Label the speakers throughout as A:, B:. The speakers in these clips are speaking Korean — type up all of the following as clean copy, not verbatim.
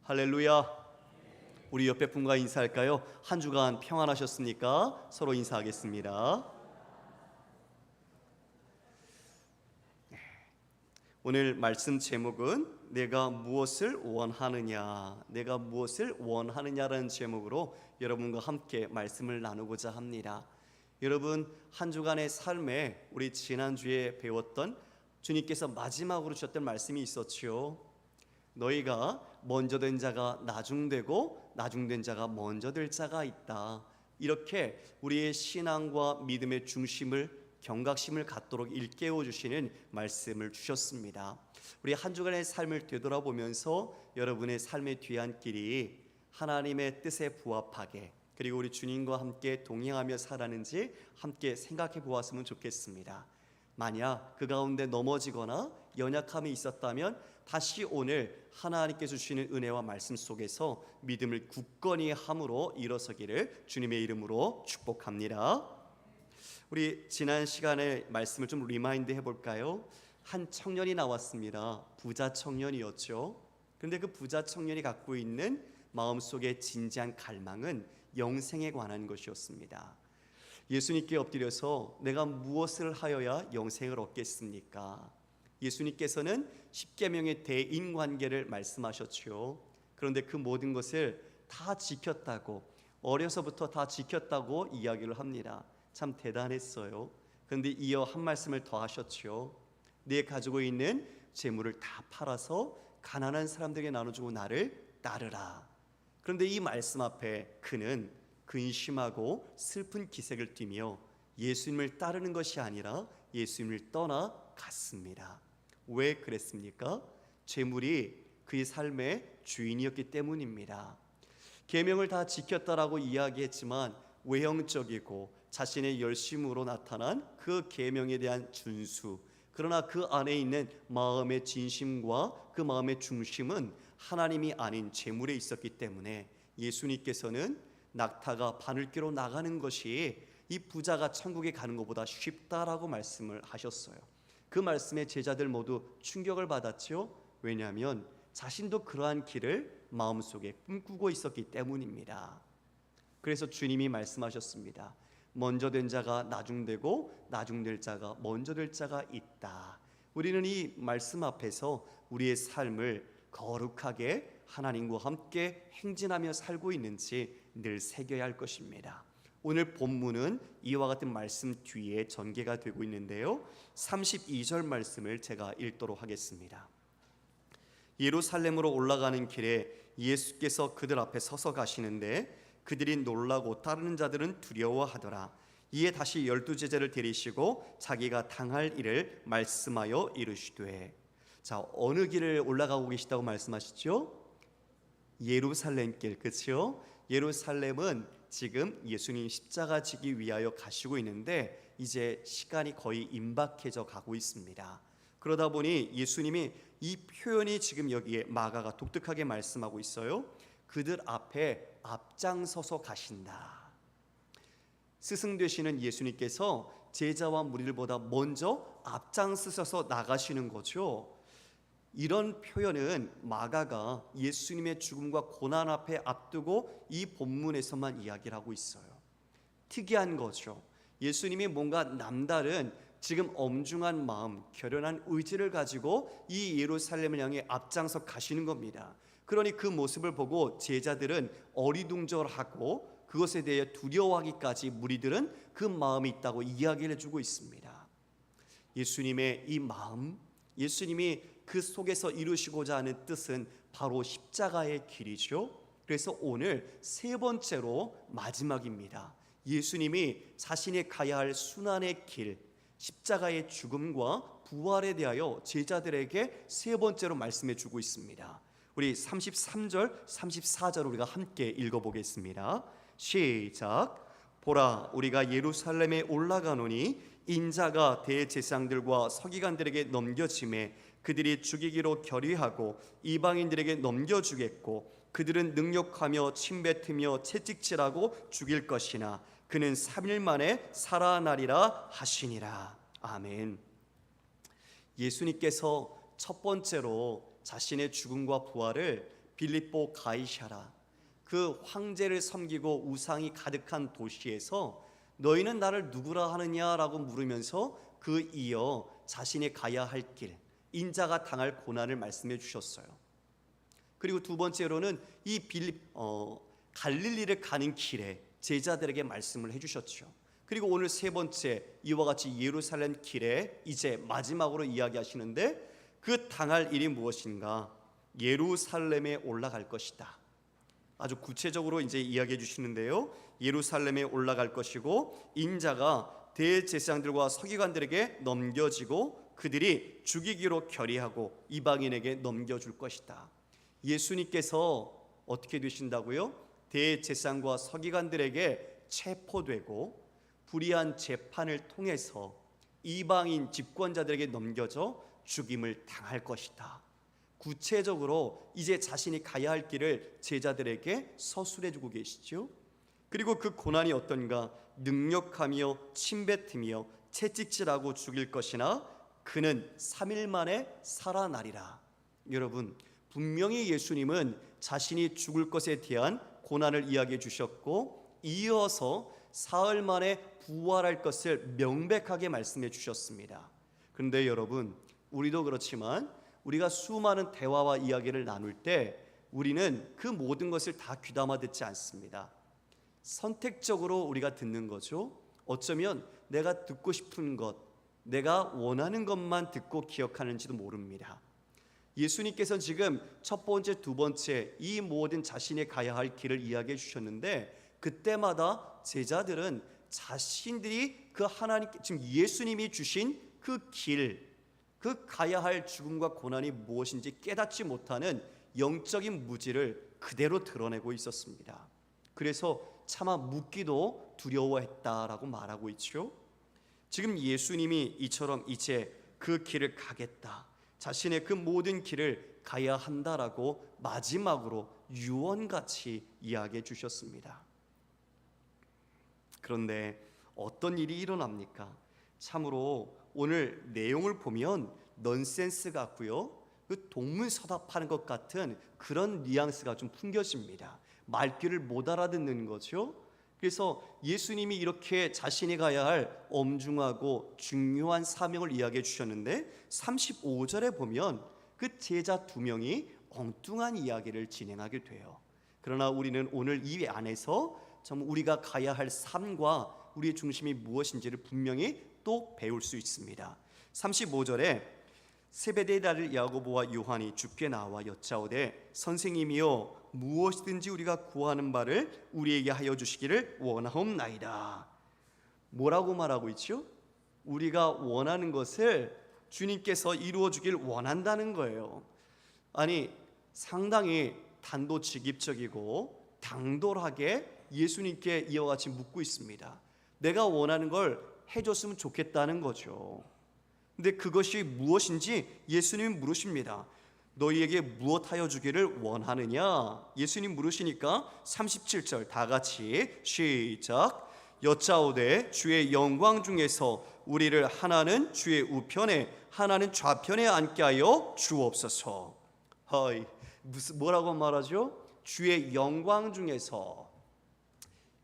A: 할렐루야. 우리 옆에 분과 인사할까요? 한 주간 평안하셨습니까? 서로 인사하겠습니다. 오늘 말씀 제목은 내가 무엇을 원하느냐, 내가 무엇을 원하느냐라는 제목으로 여러분과 함께 말씀을 나누고자 합니다. 여러분, 한 주간의 삶에 우리 지난주에 배웠던 주님께서 마지막으로 주셨던 말씀이 있었지요. 너희가 먼저 된 자가 나중되고 나중된 자가 먼저 될 자가 있다. 이렇게 우리의 신앙과 믿음의 중심을, 경각심을 갖도록 일깨워 주시는 말씀을 주셨습니다. 우리 한 주간의 삶을 되돌아보면서 여러분의 삶의 뒤안길이 하나님의 뜻에 부합하게, 그리고 우리 주님과 함께 동행하며 살았는지 함께 생각해 보았으면 좋겠습니다. 만약 그 가운데 넘어지거나 연약함이 있었다면 다시 오늘 하나님께서 주시는 은혜와 말씀 속에서 믿음을 굳건히 함으로 일어서기를 주님의 이름으로 축복합니다. 우리 지난 시간에 말씀을 좀 리마인드 해볼까요? 한 청년이 나왔습니다. 부자 청년이었죠. 그런데 그 부자 청년이 갖고 있는 마음속의 진지한 갈망은 영생에 관한 것이었습니다. 예수님께 엎드려서 내가 무엇을 하여야 영생을 얻겠습니까? 예수님께서는 십계명의 대인관계를 말씀하셨죠. 그런데 그 모든 것을 다 지켰다고, 어려서부터 다 지켰다고 이야기를 합니다. 참 대단했어요. 그런데 이어 한 말씀을 더 하셨죠. 네 가지고 있는 재물을 다 팔아서 가난한 사람들에게 나눠주고 나를 따르라. 그런데 이 말씀 앞에 그는 근심하고 슬픈 기색을 띠며 예수님을 따르는 것이 아니라 예수님을 떠나갔습니다. 왜 그랬습니까? 재물이 그의 삶의 주인이었기 때문입니다. 계명을 다 지켰다라고 이야기했지만 외형적이고 자신의 열심으로 나타난 그 계명에 대한 준수, 그러나 그 안에 있는 마음의 진심과 그 마음의 중심은 하나님이 아닌 재물에 있었기 때문에 예수님께서는 낙타가 바늘귀로 나가는 것이 이 부자가 천국에 가는 것보다 쉽다라고 말씀을 하셨어요. 그 말씀에 제자들 모두 충격을 받았죠. 왜냐하면 자신도 그러한 길을 마음속에 꿈꾸고 있었기 때문입니다. 그래서 주님이 말씀하셨습니다. 먼저 된 자가 나중되고 나중될 자가 먼저 될 자가 있다. 우리는 이 말씀 앞에서 우리의 삶을 거룩하게 하나님과 함께 행진하며 살고 있는지 늘 새겨야 할 것입니다. 오늘 본문은 이와 같은 말씀 뒤에 전개가 되고 있는데요, 32절 말씀을 제가 읽도록 하겠습니다. 예루살렘으로 올라가는 길에 예수께서 그들 앞에 서서 가시는데 그들이 놀라고 따르는 자들은 두려워하더라. 이에 다시 12 제자를 데리시고 자기가 당할 일을 말씀하여 이르시되, 자, 어느 길을 올라가고 계시다고 말씀하시죠? 예루살렘 길, 그렇죠? 예루살렘은 지금 예수님 십자가 지기 위하여 가시고 있는데 이제 시간이 거의 임박해져 가고 있습니다. 그러다 보니 예수님이 이 표현이 지금 여기에 마가가 독특하게 말씀하고 있어요. 그들 앞에 앞장서서 가신다. 스승 되시는 예수님께서 제자와 무리들보다 먼저 앞장서서 나가시는 거죠. 이런 표현은 마가가 예수님의 죽음과 고난 앞에 앞두고 이 본문에서만 이야기를 하고 있어요. 특이한 거죠. 예수님이 뭔가 남다른 지금 엄중한 마음, 결연한 의지를 가지고 이 예루살렘을 향해 앞장서 가시는 겁니다. 그러니 그 모습을 보고 제자들은 어리둥절하고 그것에 대해 두려워하기까지 무리들은 그 마음이 있다고 이야기를 해주고 있습니다. 예수님의 이 마음, 예수님이 그 속에서 이루시고자 하는 뜻은 바로 십자가의 길이죠. 그래서 오늘 세 번째로 마지막입니다. 예수님이 자신이 가야 할 순환의 길, 십자가의 죽음과 부활에 대하여 제자들에게 세 번째로 말씀해 주고 있습니다. 우리 33절, 34절 우리가 함께 읽어보겠습니다. 시작. 보라, 우리가 예루살렘에 올라가노니 인자가 대제사장들과 서기관들에게 넘겨짐에 그들이 죽이기로 결의하고 이방인들에게 넘겨주겠고 그들은 능욕하며 침뱉으며 채찍질하고 죽일 것이나 그는 3일 만에 살아나리라 하시니라. 아멘. 예수님께서 첫 번째로 자신의 죽음과 부활을 빌립보 가이사라, 그 황제를 섬기고 우상이 가득한 도시에서 너희는 나를 누구라 하느냐라고 물으면서 그 이어 자신이 가야 할 길, 인자가 당할 고난을 말씀해 주셨어요. 그리고 두 번째로는 이 갈릴리를 가는 길에 제자들에게 말씀을 해주셨죠. 그리고 오늘 세 번째, 이와 같이 예루살렘 길에 이제 마지막으로 이야기하시는데 그 당할 일이 무엇인가? 예루살렘에 올라갈 것이다. 아주 구체적으로 이제 이야기해 주시는데요. 예루살렘에 올라갈 것이고 인자가 대제사장들과 서기관들에게 넘겨지고 그들이 죽이기로 결의하고 이방인에게 넘겨줄 것이다. 예수님께서 어떻게 되신다고요? 대제사장과 서기관들에게 체포되고 불의한 재판을 통해서 이방인 집권자들에게 넘겨져 죽임을 당할 것이다. 구체적으로 이제 자신이 가야 할 길을 제자들에게 서술해 주고 계시죠. 그리고 그 고난이 어떤가? 능력하며 침뱉으며 채찍질하고 죽일 것이나 그는 3일 만에 살아나리라. 여러분, 분명히 예수님은 자신이 죽을 것에 대한 고난을 이야기해 주셨고 이어서 사흘 만에 부활할 것을 명백하게 말씀해 주셨습니다. 그런데 여러분, 우리도 그렇지만 우리가 수많은 대화와 이야기를 나눌 때 우리는 그 모든 것을 다 귀담아 듣지 않습니다. 선택적으로 우리가 듣는 거죠. 어쩌면 내가 듣고 싶은 것, 내가 원하는 것만 듣고 기억하는지도 모릅니다. 예수님께서는 지금 첫 번째, 두 번째 이 모든 자신이 가야 할 길을 이야기해 주셨는데 그때마다 제자들은 자신들이 그 하나님, 지금 예수님이 주신 그 길, 그 가야 할 죽음과 고난이 무엇인지 깨닫지 못하는 영적인 무지를 그대로 드러내고 있었습니다. 그래서 차마 묻기도 두려워했다라고 말하고 있죠. 지금 예수님이 이처럼 이제 그 길을 가겠다, 자신의 그 모든 길을 가야 한다라고 마지막으로 유언같이 이야기해 주셨습니다. 그런데 어떤 일이 일어납니까? 참으로 오늘 내용을 보면 넌센스 같고요, 그 동문서답하는 것 같은 그런 뉘앙스가 좀 풍겨집니다. 말귀를 못 알아듣는 거죠. 그래서 예수님이 이렇게 자신이 가야 할 엄중하고 중요한 사명을 이야기해 주셨는데 35절에 보면 그 제자 2명이 엉뚱한 이야기를 진행하게 돼요. 그러나 우리는 오늘 이 안에서 참 우리가 가야 할 삶과 우리의 중심이 무엇인지를 분명히 또 배울 수 있습니다. 35절에 세베대의 아들 야고보와 요한이 주께 나와 여짜오되 선생님이여 무엇이든지 우리가 구하는 바를 우리에게 하여 주시기를 원하옵나이다. 뭐라고 말하고 있죠? 우리가 원하는 것을 주님께서 이루어 주길 원한다는 거예요. 아니, 상당히 단도직입적이고 당돌하게 예수님께 이와 같이 묻고 있습니다. 내가 원하는 걸 해줬으면 좋겠다는 거죠. 근데 그것이 무엇인지 예수님이 물으십니다. 너희에게 무엇하여 주기를 원하느냐? 예수님 물으시니까 37절 다 같이 시작. 여짜오되 주의 영광 중에서 우리를 하나는 주의 우편에 하나는 좌편에 앉게 하여 주옵소서. 뭐라고 말하죠? 주의 영광 중에서,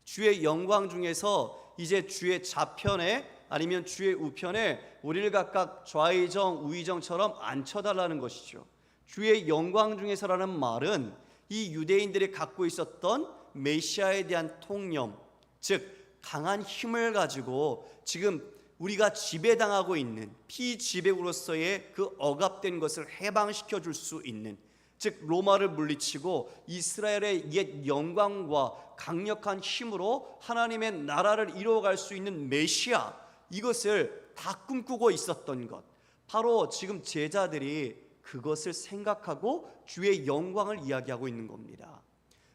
A: 주의 영광 중에서 이제 주의 좌편에 아니면 주의 우편에 우리를 각각 좌의정 우의정처럼 앉혀달라는 것이죠. 주의 영광 중에서라는 말은 이 유대인들이 갖고 있었던 메시아에 대한 통념, 즉 강한 힘을 가지고 지금 우리가 지배당하고 있는 피지배구로서의 그 억압된 것을 해방시켜 줄 수 있는, 즉 로마를 물리치고 이스라엘의 옛 영광과 강력한 힘으로 하나님의 나라를 이루어갈 수 있는 메시아, 이것을 다 꿈꾸고 있었던 것, 바로 지금 제자들이 그것을 생각하고 주의 영광을 이야기하고 있는 겁니다.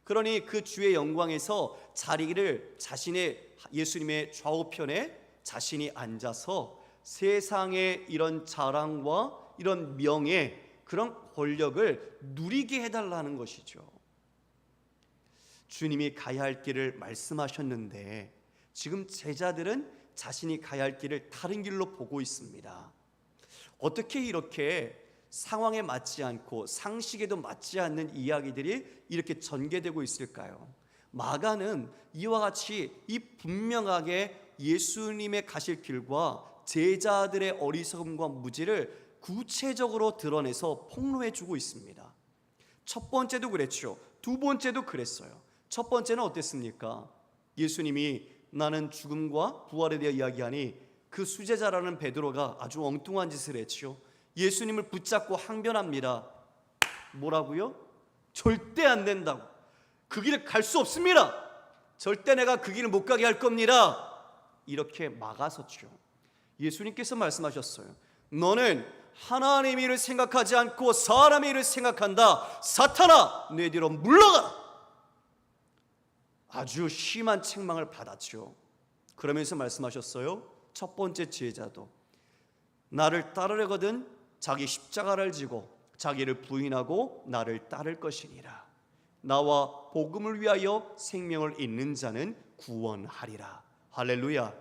A: 그러니 그 주의 영광에서 자리를 자신의 예수님의 좌우편에 자신이 앉아서 세상의 이런 자랑과 이런 명예, 그런 권력을 누리게 해달라는 것이죠. 주님이 가야 할 길을 말씀하셨는데 지금 제자들은 자신이 가야 할 길을 다른 길로 보고 있습니다. 어떻게 이렇게 상황에 맞지 않고 상식에도 맞지 않는 이야기들이 이렇게 전개되고 있을까요? 마가는 이와 같이 이 분명하게 예수님의 가실 길과 제자들의 어리석음과 무지를 구체적으로 드러내서 폭로해 주고 있습니다. 첫 번째도 그랬죠. 두 번째도 그랬어요. 첫 번째는 어땠습니까? 예수님이 나는 죽음과 부활에 대해 이야기하니 그 수제자라는 베드로가 아주 엉뚱한 짓을 했죠. 예수님을 붙잡고 항변합니다. 뭐라고요? 절대 안 된다고. 그 길을 갈 수 없습니다. 절대 내가 그 길을 못 가게 할 겁니다. 이렇게 막아섰죠. 예수님께서 말씀하셨어요. 너는 하나님의 일을 생각하지 않고 사람의 일을 생각한다. 사탄아, 내 뒤로 물러가라. 아주 심한 책망을 받았죠. 그러면서 말씀하셨어요. 첫 번째 제자도 나를 따르려거든 자기 십자가를 지고 자기를 부인하고 나를 따를 것이니라. 나와 복음을 위하여 생명을 잇는 자는 구원하리라. 할렐루야.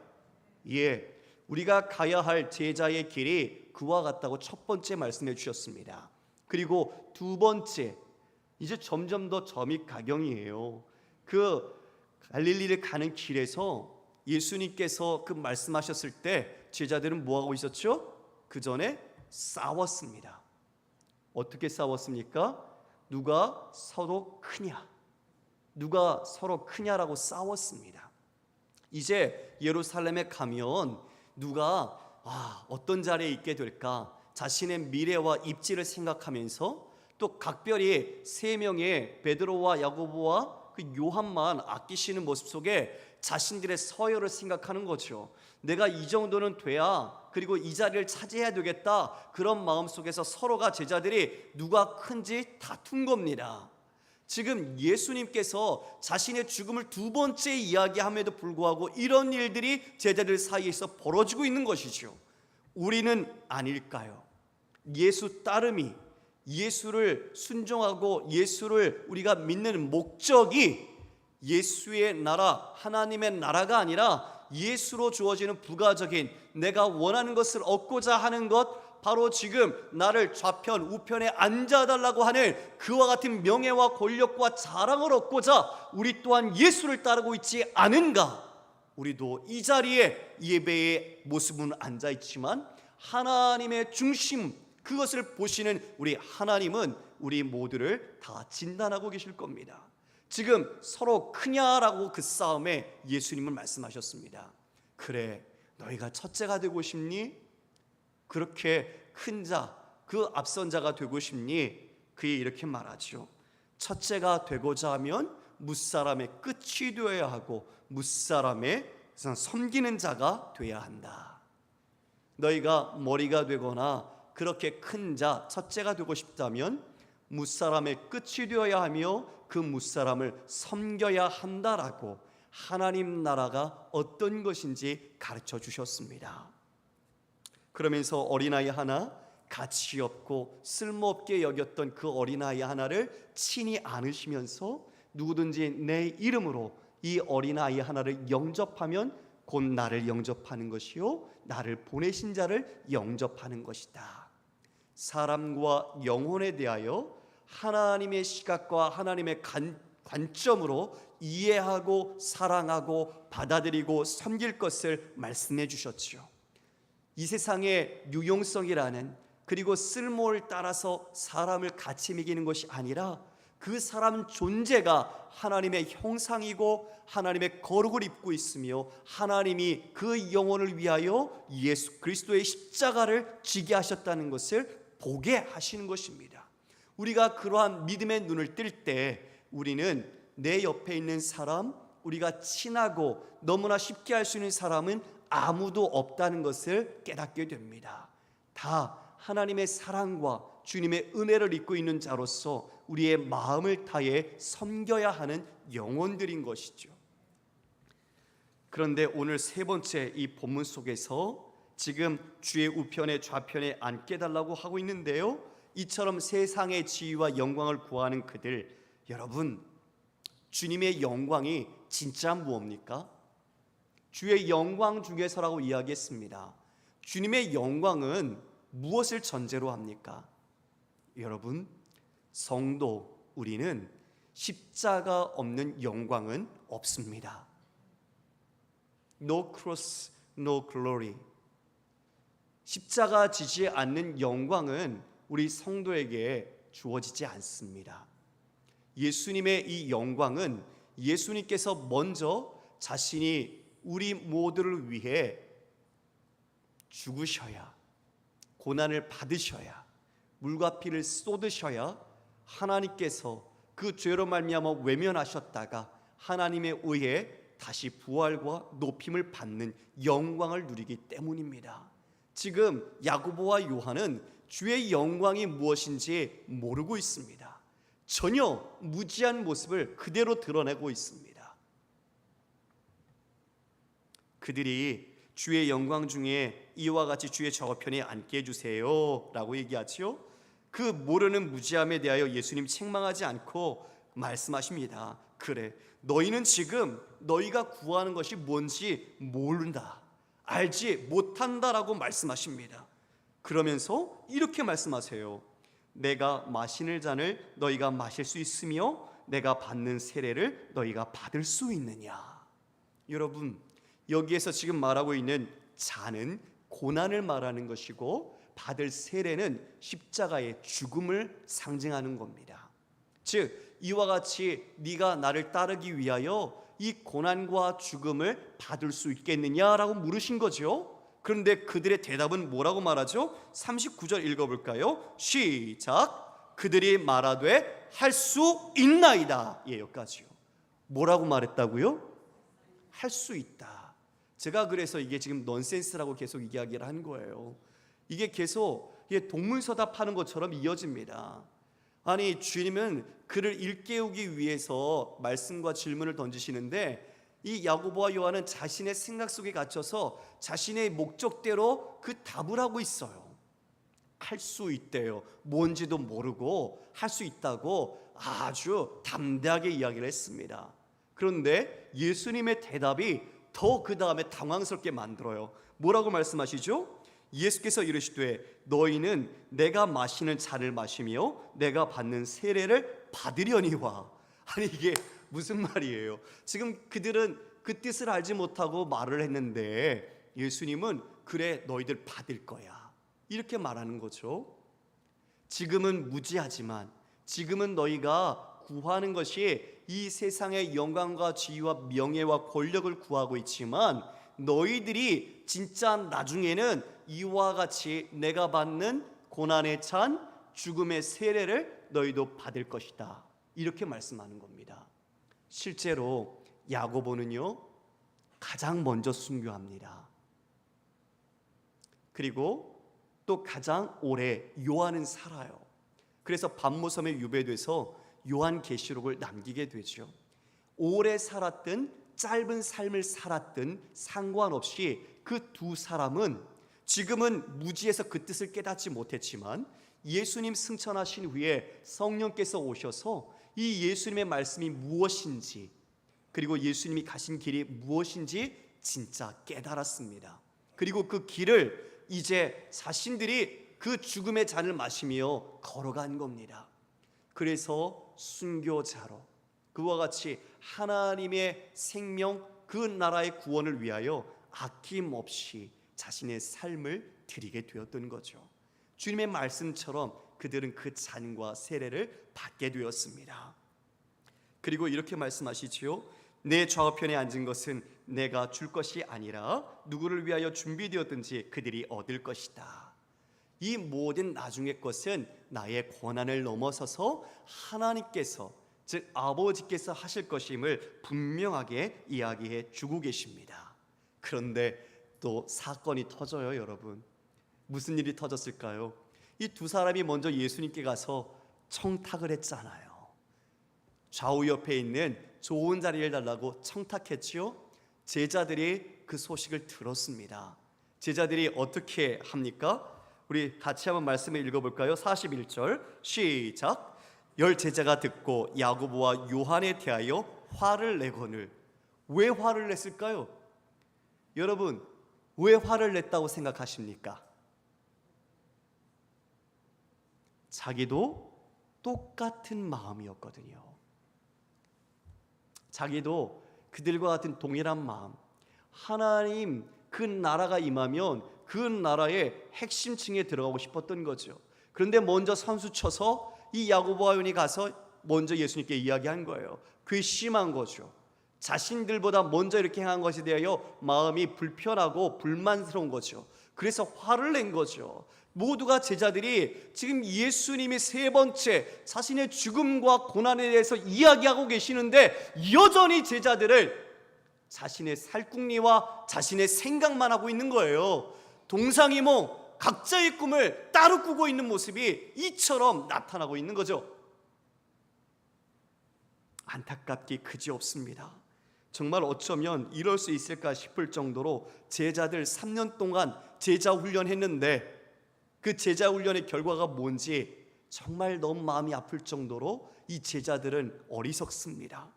A: 예, 우리가 가야 할 제자의 길이 그와 같다고 첫 번째 말씀해 주셨습니다. 그리고 두 번째, 이제 점점 더 점이 가경이에요. 그 갈릴리를 가는 길에서 예수님께서 그 말씀하셨을 때 제자들은 뭐하고 있었죠? 그 전에 싸웠습니다. 어떻게 싸웠습니까? 누가 서로 크냐? 누가 서로 크냐라고 싸웠습니다. 이제 예루살렘에 가면 누가 어떤 자리에 있게 될까? 자신의 미래와 입지를 생각하면서 또 각별히 세 명의 베드로와 야고보와 그 요한만 아끼시는 모습 속에 자신들의 서열을 생각하는 거죠. 내가 이 정도는 돼야 그리고 이 자리를 차지해야 되겠다. 그런 마음 속에서 서로가 제자들이 누가 큰지 다툰 겁니다. 지금 예수님께서 자신의 죽음을 두 번째 이야기함에도 불구하고 이런 일들이 제자들 사이에서 벌어지고 있는 것이죠. 우리는 아닐까요? 예수 따름이, 예수를 순종하고 예수를 우리가 믿는 목적이 예수의 나라, 하나님의 나라가 아니라 예수로 주어지는 부가적인 내가 원하는 것을 얻고자 하는 것, 바로 지금 나를 좌편 우편에 앉아달라고 하는 그와 같은 명예와 권력과 자랑을 얻고자 우리 또한 예수를 따르고 있지 않은가? 우리도 이 자리에 예배의 모습은 앉아있지만 하나님의 중심, 그것을 보시는 우리 하나님은 우리 모두를 다 진단하고 계실 겁니다. 지금 서로 크냐라고 그 싸움에 예수님은 말씀하셨습니다. 그래, 너희가 첫째가 되고 싶니? 그렇게 큰 자, 그 앞선 자가 되고 싶니? 그에 이렇게 말하죠. 첫째가 되고자 하면 무사람의 끝이 되어야 하고 무사람의 섬기는 자가 되어야 한다. 너희가 머리가 되거나 그렇게 큰 자, 첫째가 되고 싶다면 무사람의 끝이 되어야 하며 그 무사람을 섬겨야 한다라고 하나님 나라가 어떤 것인지 가르쳐 주셨습니다. 그러면서 어린아이 하나, 가치 없고 쓸모없게 여겼던 그 어린아이 하나를 친히 안으시면서 누구든지 내 이름으로 이 어린아이 하나를 영접하면 곧 나를 영접하는 것이요 나를 보내신 자를 영접하는 것이다. 사람과 영혼에 대하여 하나님의 시각과 하나님의 관점으로 이해하고 사랑하고 받아들이고 섬길 것을 말씀해 주셨죠. 이 세상의 유용성이라는 그리고 쓸모를 따라서 사람을 가치 매기는 것이 아니라 그 사람 존재가 하나님의 형상이고 하나님의 거룩을 입고 있으며 하나님이 그 영혼을 위하여 예수 그리스도의 십자가를 지게 하셨다는 것을 보게 하시는 것입니다. 우리가 그러한 믿음의 눈을 뜰 때 우리는 내 옆에 있는 사람, 우리가 친하고 너무나 쉽게 할 수 있는 사람은 아무도 없다는 것을 깨닫게 됩니다. 다 하나님의 사랑과 주님의 은혜를 입고 있는 자로서 우리의 마음을 다해 섬겨야 하는 영혼들인 것이죠. 그런데 오늘 세 번째 이 본문 속에서 지금 주의 우편에 좌편에 앉게 달라고 하고 있는데요, 이처럼 세상의 지위와 영광을 구하는 그들, 여러분, 주님의 영광이 진짜 무엇입니까? 주의 영광 중에서라고 이야기했습니다. 주님의 영광은 무엇을 전제로 합니까? 여러분, 성도 우리는 십자가 없는 영광은 없습니다. No cross, no glory. 십자가 지지 않는 영광은 우리 성도에게 주어지지 않습니다. 예수님의 이 영광은 예수님께서 먼저 자신이 우리 모두를 위해 죽으셔야, 고난을 받으셔야, 물과 피를 쏟으셔야 하나님께서 그 죄로 말미암아 외면하셨다가 하나님에 의해 다시 부활과 높임을 받는 영광을 누리기 때문입니다. 지금 야고보와 요한은 주의 영광이 무엇인지 모르고 있습니다. 전혀 무지한 모습을 그대로 드러내고 있습니다. 그들이 주의 영광 중에 이와 같이 주의 좌우편에 앉게 해주세요 라고 얘기하지요. 그 모르는 무지함에 대하여 예수님 책망하지 않고 말씀하십니다. 그래, 너희는 지금 너희가 구하는 것이 뭔지 모른다, 알지 못한다라고 말씀하십니다. 그러면서 이렇게 말씀하세요. 내가 마시는 잔을 너희가 마실 수 있으며 내가 받는 세례를 너희가 받을 수 있느냐. 여러분, 여기에서 지금 말하고 있는 잔은 고난을 말하는 것이고 받을 세례는 십자가의 죽음을 상징하는 겁니다. 즉 이와 같이 네가 나를 따르기 위하여 이 고난과 죽음을 받을 수 있겠느냐라고 물으신 거죠. 그런데 그들의 대답은 뭐라고 말하죠? 39절 읽어볼까요? 시작. 그들이 말하되 할 수 있나이다. 예, 여기까지요. 뭐라고 말했다고요? 할 수 있다. 제가 그래서 이게 지금 넌센스라고 계속 이야기를 한 거예요. 이게 계속 동문서답하는 것처럼 이어집니다. 아니, 주님은 그를 일깨우기 위해서 말씀과 질문을 던지시는데 이 야고보와 요한은 자신의 생각 속에 갇혀서 자신의 목적대로 그 답을 하고 있어요. 할 수 있대요. 뭔지도 모르고 할 수 있다고 아주 담대하게 이야기를 했습니다. 그런데 예수님의 대답이 더 그 다음에 당황스럽게 만들어요. 뭐라고 말씀하시죠? 예수께서 이르시되 너희는 내가 마시는 잔을 마시며 내가 받는 세례를 받으려니와. 아니, 이게 무슨 말이에요? 지금 그들은 그 뜻을 알지 못하고 말을 했는데 예수님은 그래, 너희들 받을 거야, 이렇게 말하는 거죠. 지금은 무지하지만, 지금은 너희가 구하는 것이 이 세상의 영광과 지위와 명예와 권력을 구하고 있지만 너희들이 진짜 나중에는 이와 같이 내가 받는 고난의 잔, 죽음의 세례를 너희도 받을 것이다, 이렇게 말씀하는 겁니다. 실제로 야고보는요 가장 먼저 순교합니다. 그리고 또 가장 오래 요한은 살아요. 그래서 반모섬에 유배돼서 요한계시록을 남기게 되죠. 오래 살았든 짧은 삶을 살았든 상관없이 그 두 사람은 지금은 무지해서 그 뜻을 깨닫지 못했지만 예수님 승천하신 후에 성령께서 오셔서 이 예수님의 말씀이 무엇인지, 그리고 예수님이 가신 길이 무엇인지 진짜 깨달았습니다. 그리고 그 길을 이제 자신들이 그 죽음의 잔을 마시며 걸어간 겁니다. 그래서 순교자로 그와 같이 하나님의 생명, 그 나라의 구원을 위하여 아낌없이 자신의 삶을 드리게 되었던 거죠. 주님의 말씀처럼 그들은 그 잔과 세례를 받게 되었습니다. 그리고 이렇게 말씀하시지요. 내 좌우편에 앉은 것은 내가 줄 것이 아니라 누구를 위하여 준비되었든지 그들이 얻을 것이다. 이 모든 나중의 것은 나의 권한을 넘어서서 하나님께서, 즉 아버지께서 하실 것임을 분명하게 이야기해 주고 계십니다. 그런데 또 사건이 터져요, 여러분. 무슨 일이 터졌을까요? 이 두 사람이 먼저 예수님께 가서 청탁을 했잖아요. 좌우 옆에 있는 좋은 자리를 달라고 청탁했지요. 제자들이 그 소식을 들었습니다. 제자들이 어떻게 합니까? 우리 같이 한번 말씀을 읽어볼까요? 41절 시작. 열 제자가 듣고 야고보와 요한에 대하여 화를 내거늘. 왜 화를 냈을까요? 여러분, 왜 화를 냈다고 생각하십니까? 자기도 똑같은 마음이었거든요. 자기도 그들과 같은 동일한 마음, 하나님 그 나라가 임하면 그 나라의 핵심층에 들어가고 싶었던 거죠. 그런데 먼저 선수 쳐서 이 야고보와 요한이 가서 먼저 예수님께 이야기한 거예요. 괘씸한 거죠. 자신들보다 먼저 이렇게 행한 것에 대하여 마음이 불편하고 불만스러운 거죠. 그래서 화를 낸 거죠. 모두가 제자들이 지금 예수님이 세 번째 자신의 죽음과 고난에 대해서 이야기하고 계시는데 여전히 제자들을 자신의 살궁리와 자신의 생각만 하고 있는 거예요. 동상이몽 각자의 꿈을 따로 꾸고 있는 모습이 이처럼 나타나고 있는 거죠. 안타깝기 그지없습니다. 정말 어쩌면 이럴 수 있을까 싶을 정도로 제자들 3년 동안 제자 훈련했는데 그 제자 훈련의 결과가 뭔지 정말 너무 마음이 아플 정도로 이 제자들은 어리석습니다.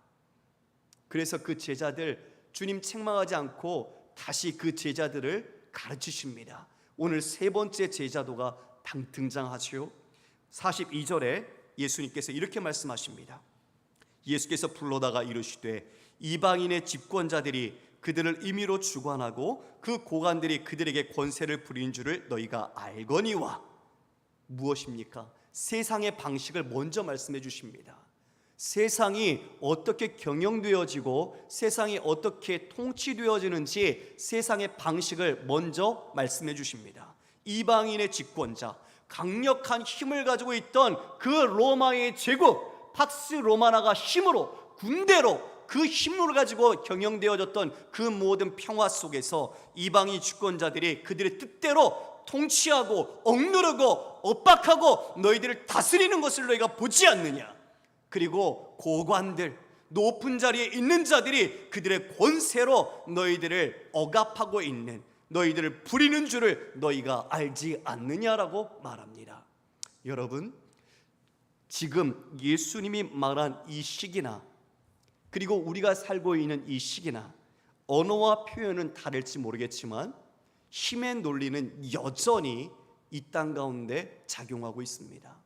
A: 그래서 그 제자들 주님 책망하지 않고 다시 그 제자들을 가르치십니다. 오늘 세 번째 제자도가 등장하지요. 42절에 예수님께서 이렇게 말씀하십니다. 예수께서 불러다가 이르시되 이방인의 집권자들이 그들을 임의로 주관하고 그 고관들이 그들에게 권세를 부린 줄을 너희가 알거니와. 무엇입니까? 세상의 방식을 먼저 말씀해 주십니다. 세상이 어떻게 경영되어지고 세상이 어떻게 통치되어지는지 세상의 방식을 먼저 말씀해 주십니다. 이방인의 집권자, 강력한 힘을 가지고 있던 그 로마의 제국 팍스 로마나가 힘으로, 군대로 그 힘을 가지고 경영되어졌던 그 모든 평화 속에서 이방인 주권자들이 그들의 뜻대로 통치하고 억누르고 엇박하고 너희들을 다스리는 것을 너희가 보지 않느냐. 그리고 고관들, 높은 자리에 있는 자들이 그들의 권세로 너희들을 억압하고 있는, 너희들을 부리는 줄을 너희가 알지 않느냐라고 말합니다. 여러분, 지금 예수님이 말한 이 시기나 그리고 우리가 살고 있는 이 시기나 언어와 표현은 다를지 모르겠지만 힘의 논리는 여전히 이 땅 가운데 작용하고 있습니다.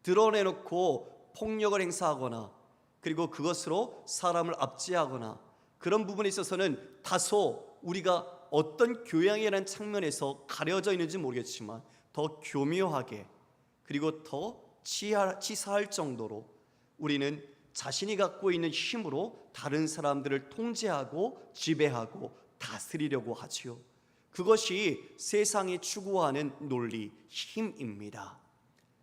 A: 드러내놓고 폭력을 행사하거나 그리고 그것으로 사람을 압제하거나 그런 부분에 있어서는 다소 우리가 어떤 교양이라는 측면에서 가려져 있는지 모르겠지만 더 교묘하게 그리고 더 치사할 정도로 우리는 자신이 갖고 있는 힘으로 다른 사람들을 통제하고 지배하고 다스리려고 하지요. 그것이 세상이 추구하는 논리, 힘입니다.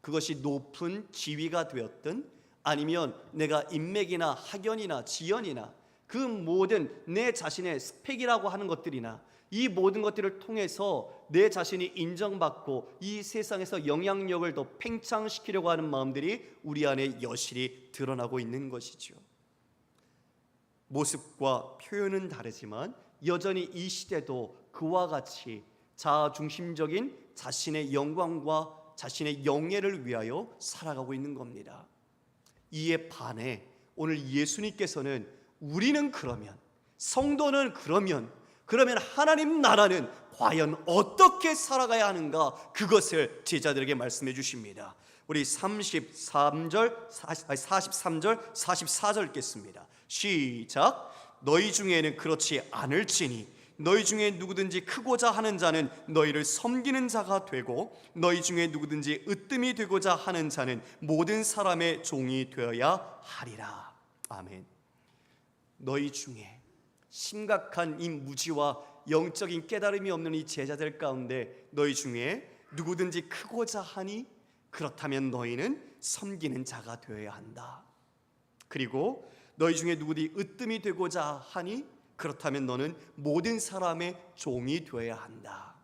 A: 그것이 높은 지위가 되었든 아니면 내가 인맥이나 학연이나 지연이나 그 모든 내 자신의 스펙이라고 하는 것들이나 이 모든 것들을 통해서 내 자신이 인정받고 이 세상에서 영향력을 더 팽창시키려고 하는 마음들이 우리 안에 여실히 드러나고 있는 것이죠. 모습과 표현은 다르지만 여전히 이 시대도 그와 같이 자아중심적인 자신의 영광과 자신의 영예를 위하여 살아가고 있는 겁니다. 이에 반해 오늘 예수님께서는 우리는 그러면, 성도는 그러면 하나님 나라는 과연 어떻게 살아가야 하는가, 그것을 제자들에게 말씀해 주십니다. 우리 43절, 44절 읽겠습니다. 시작. 너희 중에는 그렇지 않을지니 너희 중에 누구든지 크고자 하는 자는 너희를 섬기는 자가 되고 너희 중에 누구든지 으뜸이 되고자 하는 자는 모든 사람의 종이 되어야 하리라. 아멘. 너희 중에 심각한 이 무지와 영적인 깨달음이 없는 이 제자들 가운데 너희 중에 누구든지 크고자 하니 그렇다면 너희는 섬기는 자가 되어야 한다. 그리고 너희 중에 누구든지 으뜸이 되고자 하니 그렇다면 너는 모든 사람의 종이 되어야 한다.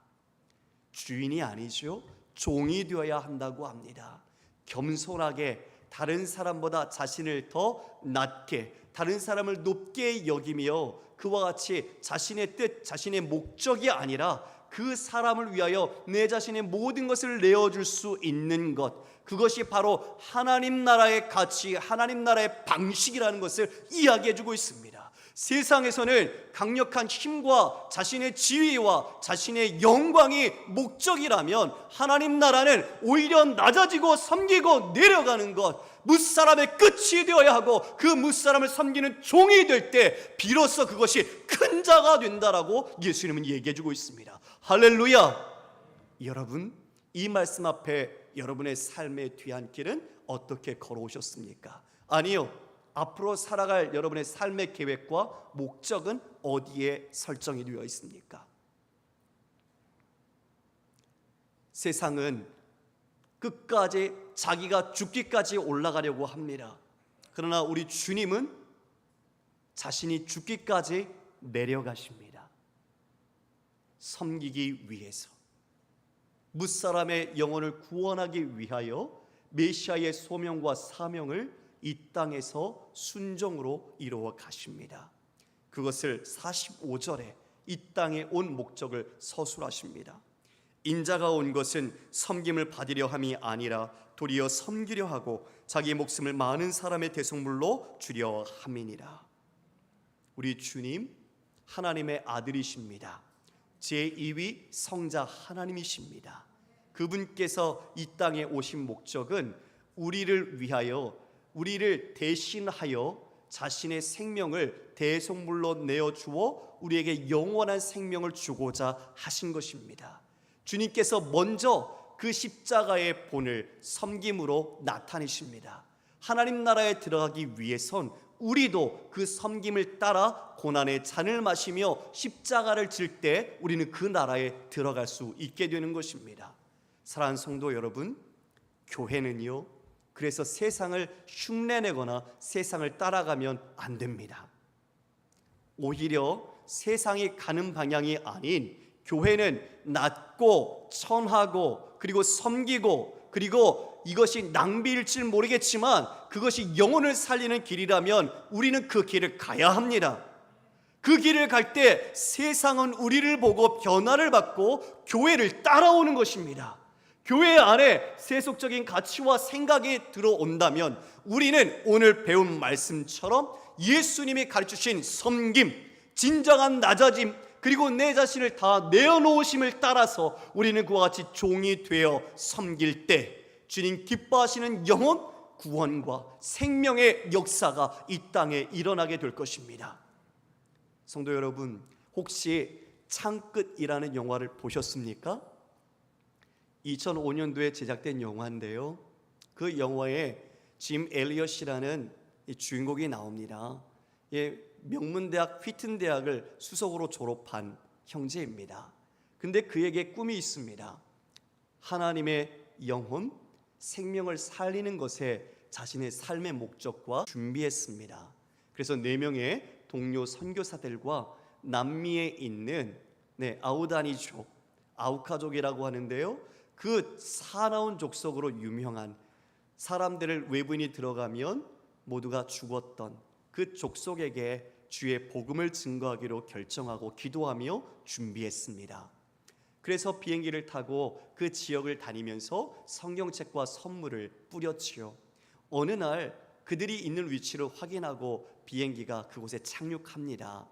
A: 주인이 아니죠. 종이 되어야 한다고 합니다. 겸손하게 다른 사람보다 자신을 더 낮게, 다른 사람을 높게 여기며 그와 같이 자신의 뜻, 자신의 목적이 아니라 그 사람을 위하여 내 자신의 모든 것을 내어줄 수 있는 것, 그것이 바로 하나님 나라의 가치, 하나님 나라의 방식이라는 것을 이야기해주고 있습니다. 세상에서는 강력한 힘과 자신의 지위와 자신의 영광이 목적이라면 하나님 나라는 오히려 낮아지고 섬기고 내려가는 것, 무사람의 끝이 되어야 하고 그 무사람을 섬기는 종이 될 때 비로소 그것이 큰 자가 된다라고 예수님은 얘기해 주고 있습니다. 할렐루야. 여러분, 이 말씀 앞에 여러분의 삶의 뒤안길은 어떻게 걸어오셨습니까? 아니요, 앞으로 살아갈 여러분의 삶의 계획과 목적은 어디에 설정이 되어 있습니까? 세상은 끝까지 자기가 죽기까지 올라가려고 합니다. 그러나 우리 주님은 자신이 죽기까지 내려가십니다. 섬기기 위해서, 뭇사람의 영혼을 구원하기 위하여 메시아의 소명과 사명을 이 땅에서 순종으로 이루어 가십니다. 그것을 45절에 이 땅에 온 목적을 서술하십니다. 인자가 온 것은 섬김을 받으려 함이 아니라 도리어 섬기려 하고 자기 목숨을 많은 사람의 대속물로 주려 함이니라. 우리 주님 하나님의 아들이십니다. 제2위 성자 하나님이십니다. 그분께서 이 땅에 오신 목적은 우리를 위하여, 우리를 대신하여 자신의 생명을 대속물로 내어주어 우리에게 영원한 생명을 주고자 하신 것입니다. 주님께서 먼저 그 십자가의 본을 섬김으로 나타내십니다. 하나님 나라에 들어가기 위해선 우리도 그 섬김을 따라 고난의 잔을 마시며 십자가를 질 때 우리는 그 나라에 들어갈 수 있게 되는 것입니다. 사랑하는 성도 여러분, 교회는요, 그래서 세상을 흉내내거나 세상을 따라가면 안 됩니다. 오히려 세상이 가는 방향이 아닌 교회는 낮고 천하고 그리고 섬기고, 그리고 이것이 낭비일지 모르겠지만 그것이 영혼을 살리는 길이라면 우리는 그 길을 가야 합니다. 그 길을 갈 때 세상은 우리를 보고 변화를 받고 교회를 따라오는 것입니다. 교회 안에 세속적인 가치와 생각이 들어온다면 우리는 오늘 배운 말씀처럼 예수님이 가르치신 섬김, 진정한 낮아짐, 그리고 내 자신을 다 내어놓으심을 따라서 우리는 그와 같이 종이 되어 섬길 때 주님 기뻐하시는 영혼, 구원과 생명의 역사가 이 땅에 일어나게 될 것입니다. 성도 여러분, 혹시 창끝이라는 영화를 보셨습니까? 2005년도에 제작된 영화인데요, 그 영화에 짐 엘리엇이라는 주인공이 나옵니다. 명문대학 휘튼 대학을 수석으로 졸업한 형제입니다. 근데 그에게 꿈이 있습니다. 하나님의 영혼, 생명을 살리는 것에 자신의 삶의 목적과 준비했습니다. 그래서 4명의 동료 선교사들과 남미에 있는 아우다니족, 아우카족이라고 하는데요, 그 사나운 족속으로 유명한 사람들을 외부인이 들어가면 모두가 죽었던 그 족속에게 주의 복음을 증거하기로 결정하고 기도하며 준비했습니다. 그래서 비행기를 타고 그 지역을 다니면서 성경책과 선물을 뿌렸지요. 어느 날 그들이 있는 위치를 확인하고 비행기가 그곳에 착륙합니다.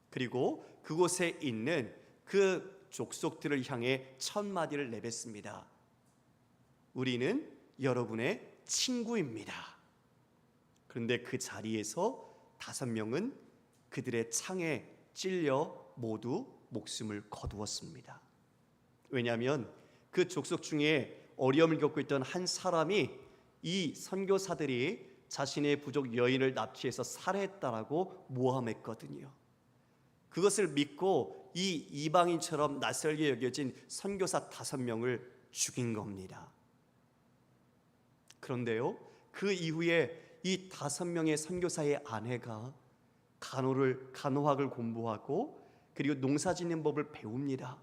A: 그리고 그곳에 있는 그 족속들을 향해 첫 마디를 내뱉습니다. 우리는 여러분의 친구입니다. 그런데 그 자리에서 5명은 그들의 창에 찔려 모두 목숨을 거두었습니다. 왜냐하면 그 족속 중에 어려움을 겪고 있던 한 사람이 이 선교사들이 자신의 부족 여인을 납치해서 살해했다라고 모함했거든요. 그것을 믿고 이 이방인처럼 낯설게 여겨진 선교사 5명을 죽인 겁니다. 그런데요, 그 이후에 이 5명의 선교사의 아내가 간호학을 공부하고 그리고 농사짓는 법을 배웁니다.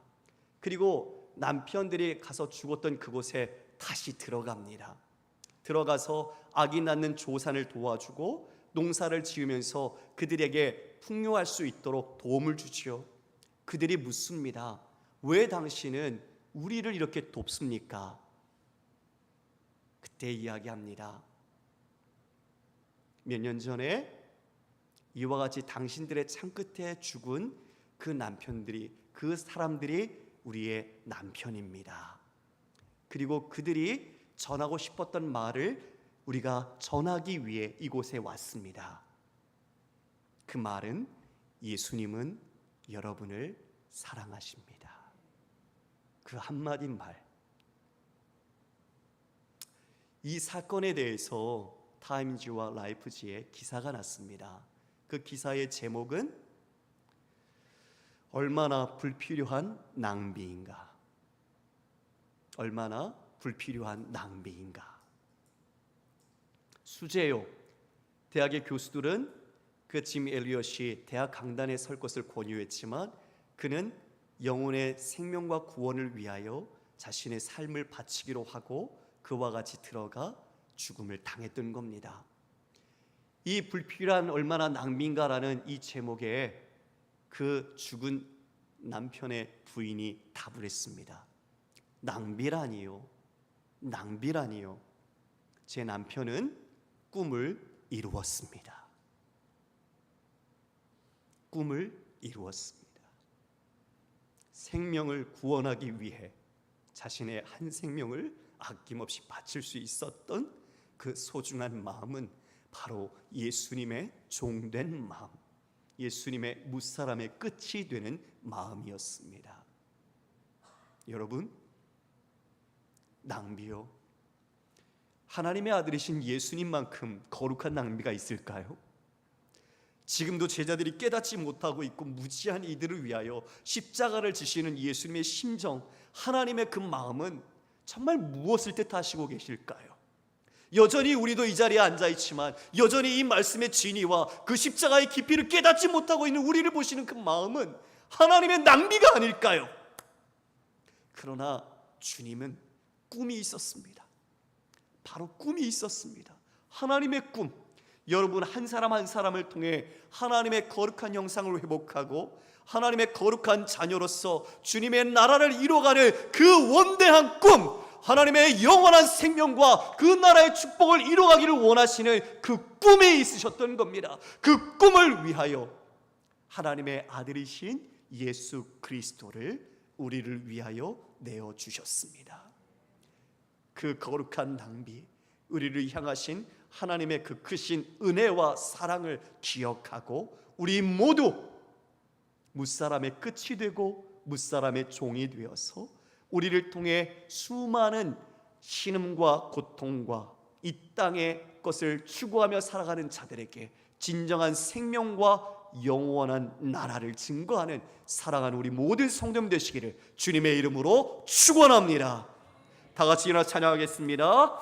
A: 그리고 남편들이 가서 죽었던 그곳에 다시 들어갑니다. 들어가서 아기 낳는 조산을 도와주고 농사를 지으면서 그들에게 풍요할 수 있도록 도움을 주지요. 그들이 묻습니다. 왜 당신은 우리를 이렇게 돕습니까? 그때 이야기합니다. 몇 년 전에 이와 같이 당신들의 창끝에 죽은 그 남편들이, 그 사람들이 우리의 남편입니다. 그리고 그들이 전하고 싶었던 말을 우리가 전하기 위해 이곳에 왔습니다. 그 말은 예수님은 여러분을 사랑하십니다. 그 한마디 말. 이 사건에 대해서 타임지와 라이프지에 기사가 났습니다. 그 기사의 제목은 얼마나 불필요한 낭비인가. 얼마나 불필요한 낭비인가. 수재요. 대학의 교수들은 그 짐 엘리엇이 대학 강단에 설 것을 권유했지만 그는 영혼의 생명과 구원을 위하여 자신의 삶을 바치기로 하고 그와 같이 들어가 죽음을 당했던 겁니다. 이 불필요한 얼마나 낭비인가라는 이 제목에 그 죽은 남편의 부인이 답을 했습니다. 낭비라니요. 낭비라니요. 제 남편은 꿈을 이루었습니다. 꿈을 이루었습니다. 생명을 구원하기 위해 자신의 한 생명을 아낌없이 바칠 수 있었던 그 소중한 마음은 바로 예수님의 종된 마음, 예수님의 무사람의 끝이 되는 마음이었습니다. 여러분, 낭비요. 하나님의 아들이신 예수님만큼 거룩한 낭비가 있을까요? 지금도 제자들이 깨닫지 못하고 있고 무지한 이들을 위하여 십자가를 지시는 예수님의 심정, 하나님의 그 마음은 정말 무엇을 뜻하시고 계실까요? 여전히 우리도 이 자리에 앉아있지만 여전히 이 말씀의 진리와 그 십자가의 깊이를 깨닫지 못하고 있는 우리를 보시는 그 마음은 하나님의 낭비가 아닐까요? 그러나 주님은 꿈이 있었습니다. 바로 꿈이 있었습니다. 하나님의 꿈. 여러분 한 사람 한 사람을 통해 하나님의 거룩한 형상을 회복하고 하나님의 거룩한 자녀로서 주님의 나라를 이루어가는 그 원대한 꿈, 하나님의 영원한 생명과 그 나라의 축복을 이루어가기를 원하시는 그 꿈이 있으셨던 겁니다. 그 꿈을 위하여 하나님의 아들이신 예수 그리스도를 우리를 위하여 내어주셨습니다. 그 거룩한 낭비, 우리를 향하신 하나님의 그 크신 은혜와 사랑을 기억하고 우리 모두 무사람의 끝이 되고 무사람의 종이 되어서 우리를 통해 수많은 신음과 고통과 이 땅의 것을 추구하며 살아가는 자들에게 진정한 생명과 영원한 나라를 증거하는 사랑하는 우리 모든 성도님 되시기를 주님의 이름으로 축원합니다. 다 같이 일어나 찬양하겠습니다.